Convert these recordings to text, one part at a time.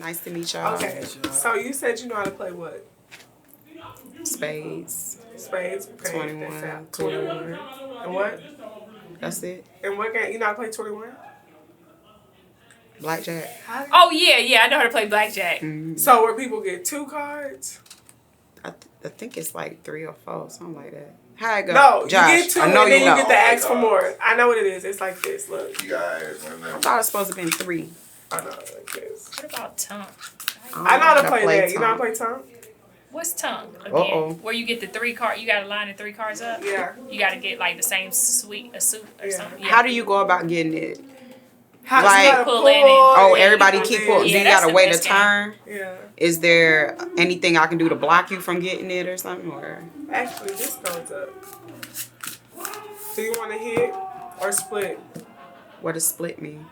Nice to meet y'all. Okay, so you said you know how to play what? Spades. Spades. Okay. 21. 21. And what? That's it. And what game? You know how to play 21? Blackjack. Oh, yeah, I know how to play blackjack. Mm-hmm. So where people get 2 cards? I think it's like 3 or 4, something like that. How it go? No, Josh, you get 2 I know and then you you know. get to ask for more. I know what it is. It's like this. Look. You guys, I thought it was supposed to be 3. I know like this. What about tongue? I know how to play that. You know how to play tongue? What's tongue again? Uh-oh. Where you get the 3 cards, you got to line the 3 cards up? Yeah. You got to get like the same suit or something? Yeah. How do you go about getting it? How Like- you gotta Pull in and- Oh, Yeah, everybody yeah, keep yeah. pulling. Yeah, Do you that's gotta the wait a best game. turn? Yeah. Is there anything I can do to block you from getting it or something? Or Actually, this goes up. Do you want to hit or split what does split mean?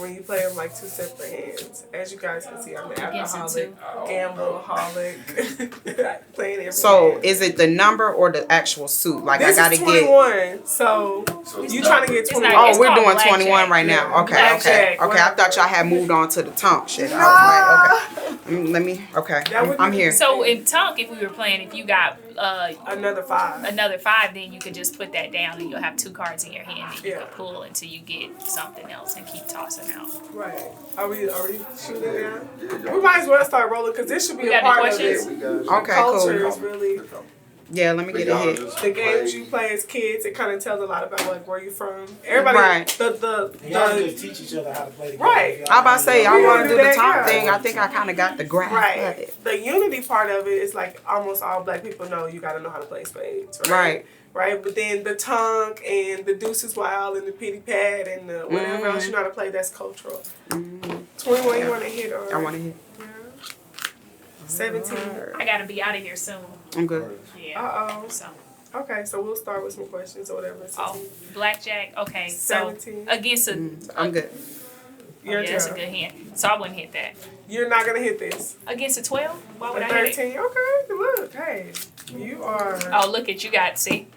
when you play them like 2 separate hands? As you guys can see, I'm an Against alcoholic, gambleaholic, playing every So hand. is it the number or the actual suit? Like This I gotta is get. 21, so you trying to get It's 21. not- Oh, It's we're called doing blackjack. 21 right now. Yeah. Okay, Blackjack, okay. I thought y'all had moved on to the tongue shit. I was like, okay. Let me. Okay, That would I'm be- here. So in tongue, if we were playing, if you got Another 5. another 5, then you could just put that down and you'll have 2 cards in your hand that you Yeah. can pull until you get something else and keep tossing out. Right. Are we shooting now? We might as well start rolling because this should be We a got any part of questions? it. Okay, Culture cool. is really Yeah, let me get a hit. the games you play as kids. It kind of tells a lot about like where you're from. Everybody, Right. Y'all just teach each other how to play the game. Right. I about to say I We want gonna to do do the that, tongue yeah. thing. I think I kind of got the grasp of right. it. The unity part of it is like almost all black people know you got to know how to play spades. Right. Right. But then the tongue and the deuces wild and the pity pad and the whatever else you know how to play, that's cultural. 21, you want to hit or? I want to hit. Yeah. 17. I gotta be out of here soon. I'm good. Yeah. Uh-oh. So, Okay, so we'll start with some questions or whatever. oh, blackjack. Okay, so 17. against a I'm good. Your yeah, that's a turn. good hand. So I wouldn't hit that. You're not going to hit this. Against a 12? Why would A I hit it? 13. Okay, look. Hey, you are. Oh, look at you got see.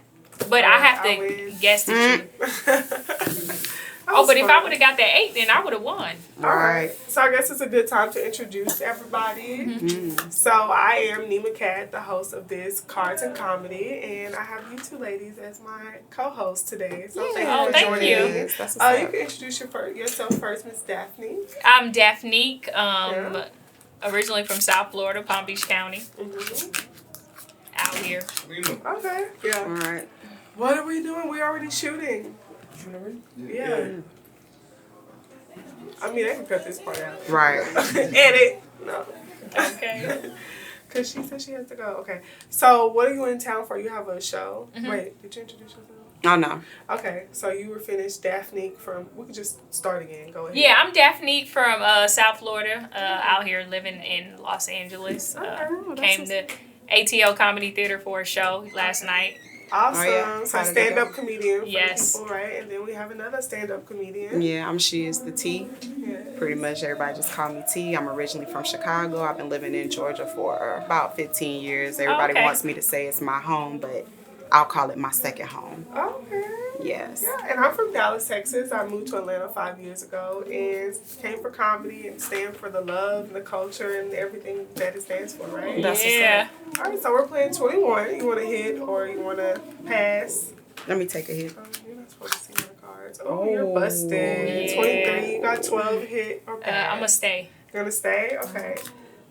But I have I to win. guess that you. That Oh, was but if I fun. would have got that 8, then I would have won. All right. So I guess it's a good time to introduce everybody. So I am Nema Katt, the host of this Cards and Comedy, and I have you 2 ladies as my co-hosts today. So thank Oh, you for thank joining you. me. That's what's You up. can introduce yourself first, Miss Daphne. I'm Daphnique, Yeah. originally from South Florida, Palm Beach County, out here. Okay. Yeah. All right. What are we doing? We're already shooting. Yeah. I mean, I can cut this part out. Right. Edit. No. Okay. Because she said she has to go. Okay. So, what are you in town for? You have a show? Wait, did you introduce yourself? Oh, no. Okay. So, you were finished Daphnique from, we could just start again. Go ahead. Yeah, I'm Daphnique from South Florida, out here living in Los Angeles. Okay. Came to ATL Comedy Theater for a show last night. Awesome. Oh, yeah. So, How did it stand-up go? comedian for Yes. the people, right? And then we have another stand-up comedian. Yeah, I'm She is the T. Yeah. Pretty much everybody just call me T. I'm originally from Chicago. I've been living in Georgia for about 15 years. Everybody Okay. wants me to say it's my home, but I'll call it my second home. Okay. Yes. Yeah, and I'm from Dallas, Texas. I moved to Atlanta 5 years ago and came for comedy and stand for the love and the culture and everything that it stands for, right? That's what's Yeah. All right, so we're playing 21. You want to hit or you want to pass? Let me take a hit. Oh, you're not supposed to see my cards. Oh, you're busted. Yeah. 23. You got 12 hit or pass. I'm going to stay. You're going to stay? Okay.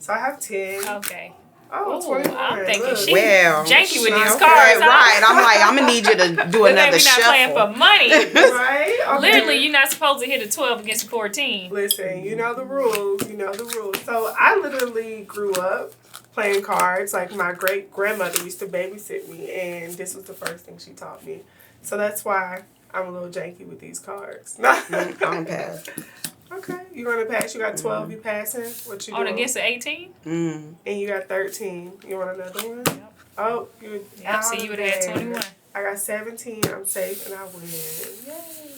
So I have 10. Okay. Oh, Ooh, 21. I'm thinking Look. she- Well, janky with these okay, cards, huh? right? I'm like, I'm gonna need you to do But another we're not playing shuffle. for money. Right? Okay. Literally, you're not supposed to hit a 12 against a 14. Listen, you know the rules. You know the rules. So I literally grew up playing cards. Like my great grandmother used to babysit me, and this was the first thing she taught me. So that's why I'm a little janky with these cards. I don't pass. Okay, you want to pass? You got 12. You passing? What you On doing? against the 18? Mm. And you got 13. You want another one? Yep. Oh, you're Yep, so you would have had 21. I got 17. I'm safe and I win. Yay.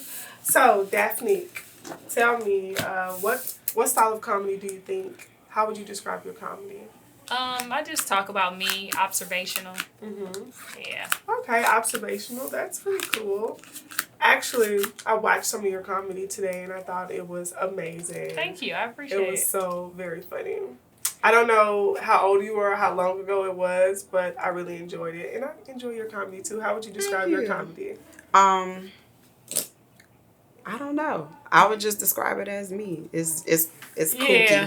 So, Daphnique, tell me, what style of comedy do you think? How would you describe your comedy? I just talk about me, observational. Mm-hmm. Yeah. Okay, observational. That's pretty cool. Actually, I watched some of your comedy today, and I thought it was amazing. Thank you. I appreciate it. It was so very funny. I don't know how old you were, how long ago it was, but I really enjoyed it, and I enjoy your comedy too. How would you describe your comedy? I don't know. I would just describe it as me. It's Yeah.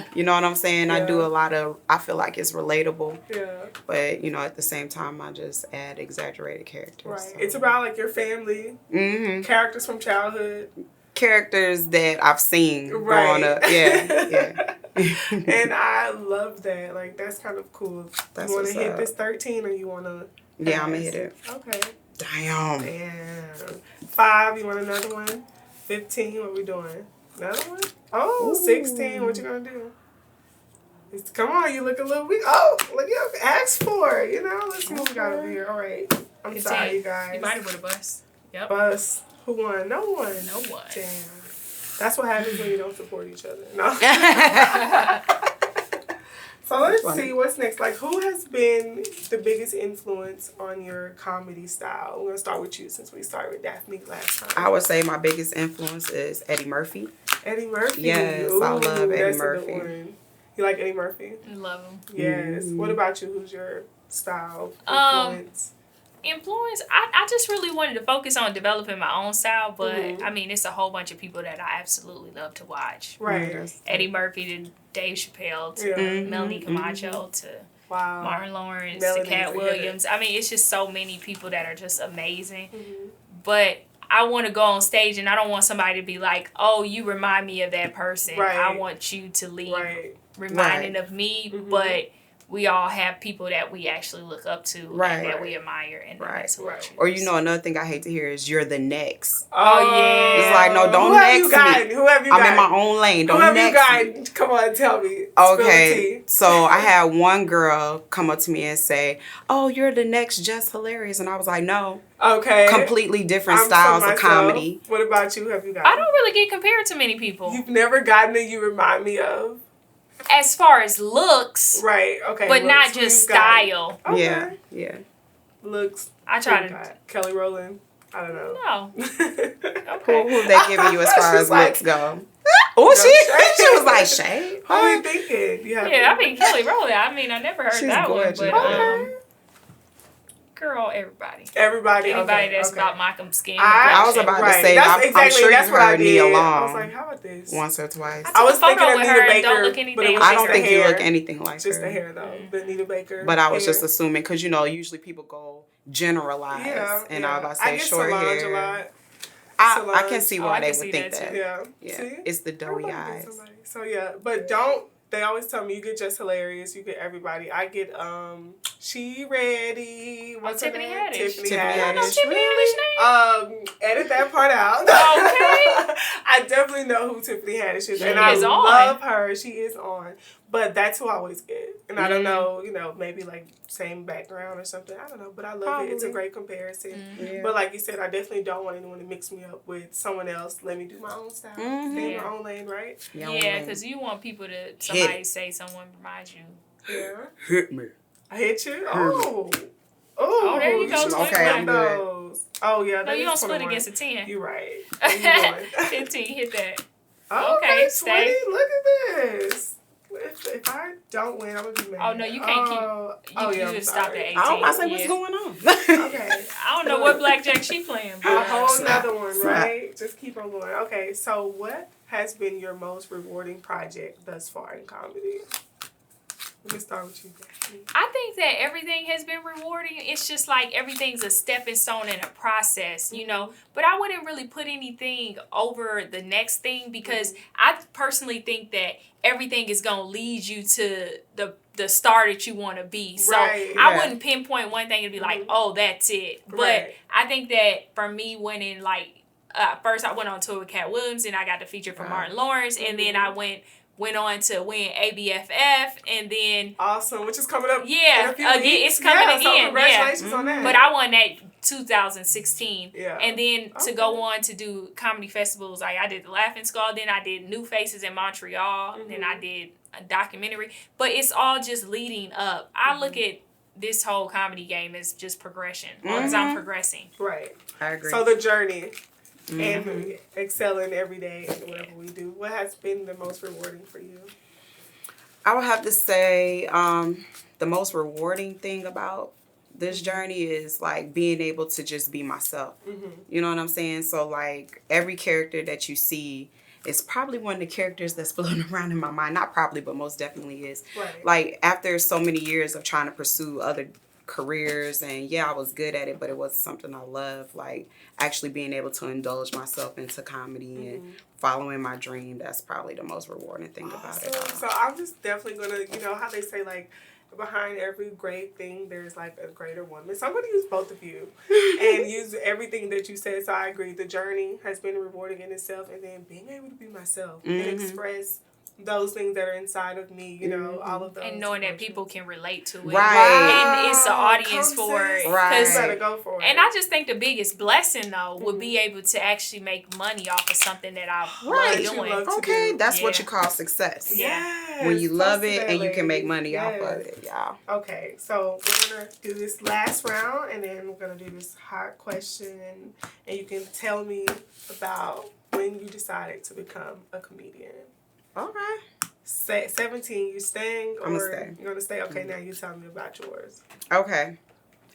kooky. You know what I'm saying? Yeah. I do a lot of. I feel like it's relatable. Yeah. But at the same time, I just add exaggerated characters. Right. So. It's about like your family, characters from childhood, characters that I've seen right. growing up. Yeah. And I love that. Like that's kind of cool. That's you want to what's hit up. this 13, or you want to? Yeah, I'm gonna hit it. Okay. Damn. 5. You want another one? 15. What we doing? Another one? Oh, Ooh. 16. What you gonna do? Come on, you look a little weak. Oh, look, you ask for it. Let's see what we got over here. All right. I'm sorry, you guys. You might have with a bus. Yep. Bus. Who won? No one. No one. Damn. That's what happens when you don't support each other. No. So let's see what's next. Like, who has been the biggest influence on your comedy style? We're gonna start with you since we started with Daphnique last time. I would say my biggest influence is Eddie Murphy. Eddie Murphy. Yes, Ooh, I love Eddie that's Murphy. A good one. You like Eddie Murphy? Love him. Yes. What about you? Who's your style influence? I just really wanted to focus on developing my own style, but I mean, it's a whole bunch of people that I absolutely love to watch. Right. Eddie Murphy to Dave Chappelle to Melanie Camacho to Martin Lawrence to Cat Williams. I mean, it's just so many people that are just amazing. But I want to go on stage, and I don't want somebody to be like, "Oh, you remind me of that person." Right. I want you to leave reminding of me, but we all have people that we actually look up to and that we admire, and that's who we choose. Or another thing I hate to hear is "you're the next." Oh yeah, it's like no, don't next me. Who have you got? I'm in my own lane. Don't next me. Come on, tell me. Okay, so I had one girl come up to me and say, "Oh, you're the next Just Hilarious," and I was like, "No." Okay. Completely different styles of comedy. What about you? Who have you got? I don't really get compared to many people. You've never gotten a you remind me of? As far as looks. Right, okay. But not just style. Okay. Yeah. Looks. I try to. Kelly Rowland. I don't know. No. Okay. Who they giving you as far as looks go? Oh, she was like, shade. Who are you thinking? I mean, Kelly Rowland. I mean, I never heard that gorgeous. One. But, girl, everybody. Anybody that's about Malcolm's skin. I was about to say, I'm sure you heard Nia Long. I was like, how about this? Once or twice. I was thinking of Nita Baker, I don't think you look anything like her. Just the hair, though. The Nita Baker. But I was just assuming, because, usually people go generalize. Yeah. And I was about to say short Solange hair. A lot. I can see why they would think that. Yeah. See? It's the doughy eyes. So, but they always tell me you get Just Hilarious, you get everybody. I get She Ready. What's Tiffany Haddish? Tiffany Haddish. I know Tiffany Haddish name. Edit that part out. Okay. I definitely know who Tiffany Haddish is. She and I is love her. She is on. But that's who I always get. And I don't know, maybe like same background or something. I don't know. But I love it. It's a great comparison. But like you said, I definitely don't want anyone to mix me up with someone else. Let me do my own style. Stay in my own lane, right? Yeah, because you want people to, somebody say someone reminds you. Yeah. Hit me. I hit you? Oh, there you go. Okay, I'm good. Oh, yeah. No, you don't split against a 10. You're right. 15, hit that. Okay, stay. 20. Look at this. If I don't win, I'm going to be mad. Oh, no, you can't keep. You just stopped at 18. I say, what's going on? Okay. I don't know what blackjack she playing. A whole nother one, right? Just keep on going. Okay, so what has been your most rewarding project thus far in comedy? Let me start with you, Daphne. I think that everything has been rewarding. It's just like everything's a stepping stone in a process, But I wouldn't really put anything over the next thing because I personally think that everything is going to lead you to the star that you want to be. So I wouldn't pinpoint one thing and be like, oh, that's it. But I think that for me, winning, first I went on tour with Cat Williams and I got the feature from Martin Lawrence. And then I went on to win ABFF, and then awesome, which is coming up. Yeah, it's coming again. So congratulations on that. But I won that 2016. Yeah, and then to go on to do comedy festivals, I did the Laughing Skull, then I did New Faces in Montreal, then I did a documentary. But it's all just leading up. I look at this whole comedy game as just progression, because I'm progressing. Right, I agree. So the journey. and excelling every day in whatever we do. What has been the most rewarding for you? I would have to say the most rewarding thing about this journey is like being able to just be myself. You know what I'm saying? So like every character that you see is probably one of the characters that's floating around in my mind. Not probably, but most definitely is. Right. Like after so many years of trying to pursue other careers, and yeah, I was good at it, but it wasn't something I love. Like actually being able to indulge myself into comedy and following my dream, that's probably the most rewarding thing about it all. So I'm just definitely gonna, how they say like behind every great thing there's like a greater woman. So I'm gonna use both of you and use everything that you said. So I agree. The journey has been rewarding in itself, and then being able to be myself and express those things that are inside of me, all of those. And knowing that people can relate to it. Right. And it's the audience for it. Right. You better go for it. And I just think the biggest blessing, though, would be able to actually make money off of something that I love doing. Okay, that's what you call success. Yes. When you love it and you can make money off of it, y'all. Okay, so we're going to do this last round, and then we're going to do this hot question, and you can tell me about when you decided to become a comedian. Okay. 17, you staying? Or I'm going to stay. You're going to stay? Okay, now you tell me about yours. Okay.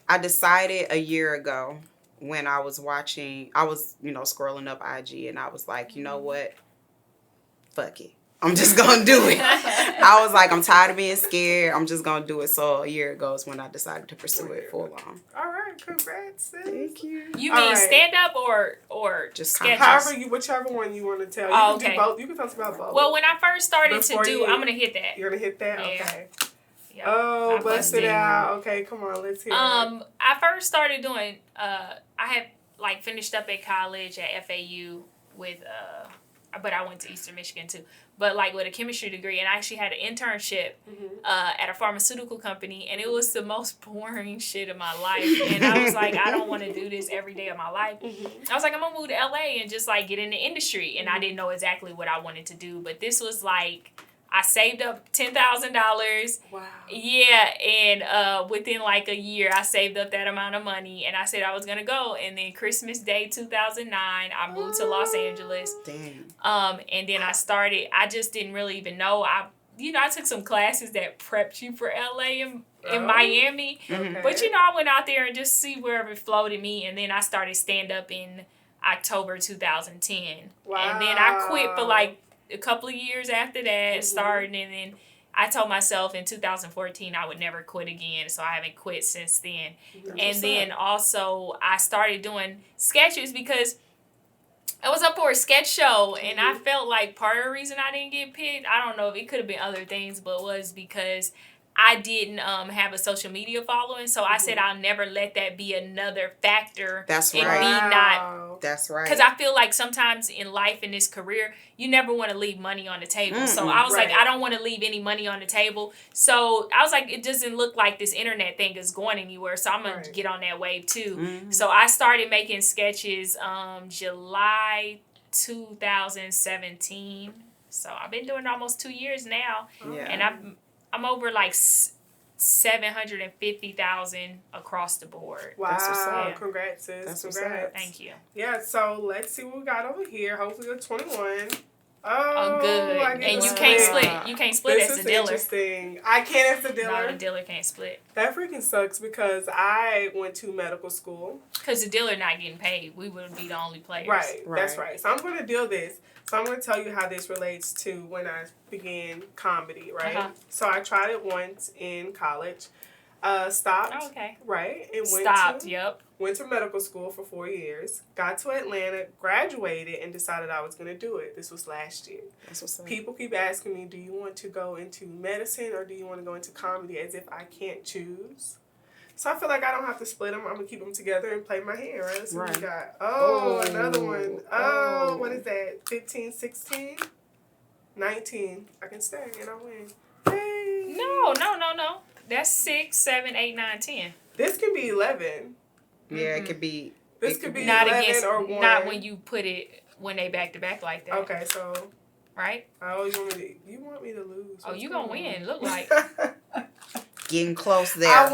I decided a year ago when I was watching, scrolling up IG, and I was like, you know what? Fuck it. I'm just going to do it. I was like, I'm tired of being scared. I'm just going to do it. So a year ago is when I decided to pursue it full on. All right. Congrats, sis. Thank you. You mean stand up or just sketches? Whichever one you want to tell. Oh, you can do both. You can talk about both. Well, when I first started I'm going to hit that. You're going to hit that? Yeah. Okay. Yep. Oh, bust it out. Okay, come on, let's hear it. I first started doing, I had like finished up at college at FAU with, but I went to Eastern Michigan too. But like with a chemistry degree, and I actually had an internship at a pharmaceutical company, and it was the most boring shit of my life. And I was like, I don't want to do this every day of my life. I was like, I'm gonna move to LA and just like get in the industry. And I didn't know exactly what I wanted to do, but this was like, I saved up $10,000. Wow. Yeah, and within like a year, I saved up that amount of money, and I said I was gonna go. And then Christmas Day 2009, I moved to Los Angeles. Damn. And then I started. I just didn't really even know. I took some classes that prepped you for LA and in Miami. Okay. But I went out there and just see wherever it floated me, and then I started stand up in October 2010. Wow. And then I quit for like a couple of years after that, starting, and then I told myself in 2014 I would never quit again, so I haven't quit since then. And then also I started doing sketches because I was up for a sketch show, and I felt like part of the reason I didn't get picked, I don't know if it could have been other things, but it was because I didn't have a social media following, so I said I'll never let that be another factor. That's in right. me not. That's right. Because I feel like sometimes in life, in this career, you never want to leave money on the table. So I was like, I don't want to leave any money on the table. So I was like, it doesn't look like this internet thing is going anywhere. So I'm going to get on that wave too. So I started making sketches July 2017. So I've been doing it almost 2 years now. Yeah. And I'm over like 750,000 across the board. Wow. That's what's up. Congrats, sis. That's what's Congrats. up. Thank you. Yeah, so let's see what we got over here. Hopefully a 21. Oh, good. I get And to you can't split. split. You can't split This as a is dealer. interesting. I can't as a dealer. No, the dealer can't split. That freaking sucks because I went to medical school. Because the dealer not getting paid. We would be the only players. Right, that's right. So I'm going to deal this. So I'm going to tell you how this relates to when I began comedy, right? So I tried it once in college. Stopped. Oh, okay. Right. And went to medical school for 4 years. Got to Atlanta, graduated, and decided I was going to do it. This was last year. That's what's up. People keep asking me, do you want to go into medicine or do you want to go into comedy, as if I can't choose? So I feel like I don't have to split them. I'm going to keep them together and play my hand, right? Let's see what we got. Oh, another one. Oh, what is that? 15, 16? 19. I can stay and I win. Hey. No. That's 6, 7, 8, 9, 10. This can be 11. Yeah, it could be. This could be not 11 against, or 1. not when you put it when they back to back like that. Okay, so. Right? Oh, you want me to lose? Oh, you gonna win. Look like. Getting close there. I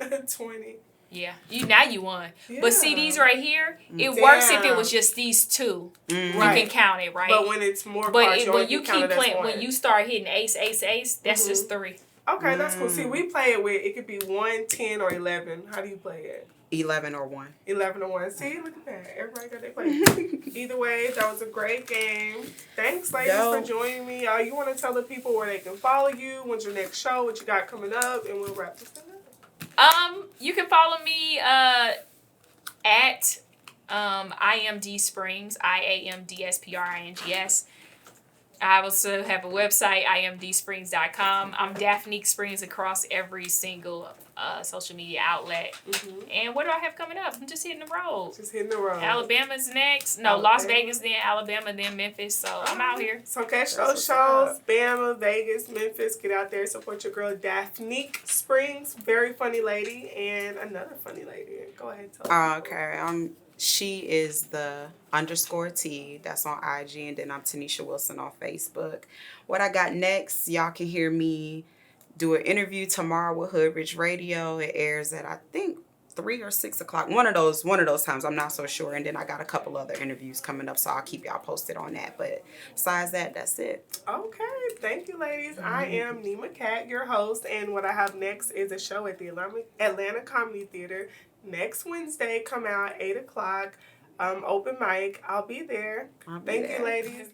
won 20. Yeah, you won. Yeah. But see, these right here, it works if it was just these two. Mm. You Right. can count it, right? But when it's more cards, when you keep playing, one. when you start hitting ace, ace, ace, that's just 3. Okay, that's cool. See, we play it with, it could be 1, 10, or 11. How do you play it? 11 or 1. 11 or 1. See, look at that. Everybody got their play. Either way, that was a great game. Thanks, ladies, for joining me. You want to tell the people where they can follow you? When's your next show? What you got coming up? And we'll wrap this thing up. You can follow me at IMD Springs, IAMDSPRINGS. I also have a website, imdsprings.com. I'm Daphnique Springs across every single social media outlet. And what do I have coming up? I'm just hitting the road. Alabama's next. No, Las Vegas, then Alabama, then Memphis. So I'm out here. So catch those shows. Bama, Vegas, Memphis. Get out there. Support your girl, Daphnique Springs. Very funny lady. And another funny lady. Go ahead. Tell Okay. She is the _T. That's on IG. And then I'm Tanisha Wilson on Facebook. What I got next, y'all can hear me do an interview tomorrow with Hood Rich Radio. It airs at, I think, 3 or 6 o'clock. One of those times. I'm not so sure. And then I got a couple other interviews coming up, so I'll keep y'all posted on that. But besides that, that's it. Okay. Thank you, ladies. I am Nema Katt, your host. And what I have next is a show at the Atlanta Comedy Theater. Next Wednesday, come out 8 o'clock. Open mic. I'll be there. Thank you, ladies.